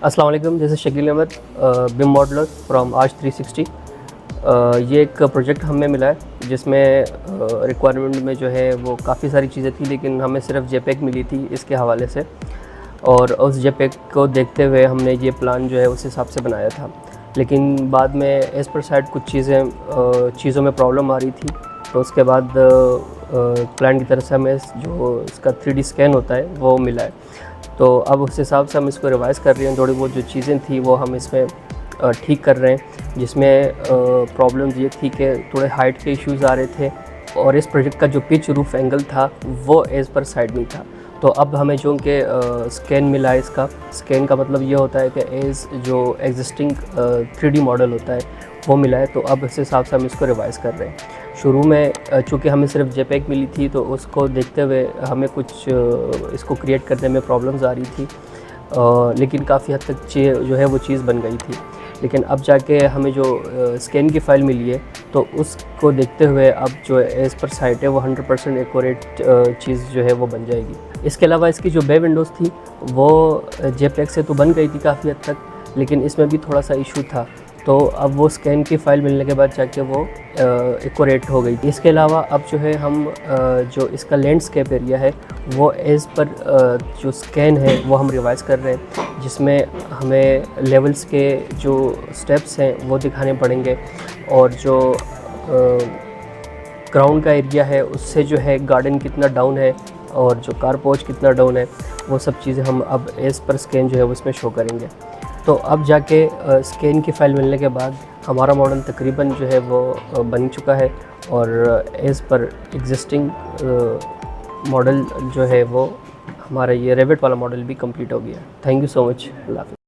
अस्सलाम वालेकुम, this is Shakeel Ahmed, BIM modeller from arch 360। ये एक प्रोजेक्ट हमें मिला है जिसमें रिक्वायरमेंट में जो है वो काफ़ी सारी चीज़ें थी, लेकिन हमें सिर्फ जेपेग मिली थी इसके हवाले से। और उस जेपेग को देखते हुए हमने ये प्लान जो है उस हिसाब से बनाया था। लेकिन बाद में एज़ पर साइड कुछ चीज़ों में प्रॉब्लम आ रही थी, तो उसके बाद क्लाइंट की तरफ से हमें जो इसका 3D स्कैन होता है वो मिला है। तो अब उस हिसाब से हम इसको रिवाइज़ कर रहे हैं। थोड़ी बहुत जो चीज़ें थी वो हम इसमें ठीक कर रहे हैं, जिसमें प्रॉब्लम्स ये थी कि थोड़े हाइट के इश्यूज़ आ रहे थे और इस प्रोजेक्ट का जो पिच रूफ एंगल था वो एज़ पर साइड नहीं था। तो अब हमें जो कि स्कैन मिला है, इसका स्कैन का मतलब ये होता है कि एज़ जो एग्जिस्टिंग 3D मॉडल होता है वो मिला है। तो अब इस हिसाब से हम इसको रिवाइज़ कर रहे हैं। शुरू में चूँकि हमें सिर्फ जेपेग मिली थी, तो उसको देखते हुए हमें कुछ इसको क्रिएट करने में प्रॉब्लम्स आ रही थी, लेकिन काफ़ी हद तक जो है वो चीज़ बन गई थी। लेकिन अब जाके हमें जो स्कैन की फ़ाइल मिली है, तो उसको देखते हुए अब जो एज़ पर साइट है वो 100% एक्यूरेट चीज़ जो है वो बन जाएगी। इसके अलावा इसकी जो बे विंडोज़ थी वो जेपेग से तो बन गई थी काफ़ी हद तक, लेकिन इसमें भी थोड़ा सा इशू था। तो अब वो स्कैन की फ़ाइल मिलने के बाद जाके वो एक्यूरेट हो गई। इसके अलावा अब जो है हम जो इसका लैंडस्केप एरिया है वो एज़ पर जो स्कैन है वो हम रिवाइज़ कर रहे हैं, जिसमें हमें लेवल्स के जो स्टेप्स हैं वो दिखाने पड़ेंगे, और जो ग्राउंड का एरिया है उससे जो है गार्डन कितना डाउन है और जो कार पोर्च कितना डाउन है, वो सब चीज़ें हम अब एज़ पर स्कैन जो है वो इसमें शो करेंगे। तो अब जाके स्कैन की फ़ाइल मिलने के बाद हमारा मॉडल तकरीबन जो है वो बन चुका है, और एज़ पर एग्जिस्टिंग मॉडल जो है वो हमारा ये रेविट वाला मॉडल भी कंप्लीट हो गया। Thank you so much. अल्लाह हाफ़िज़।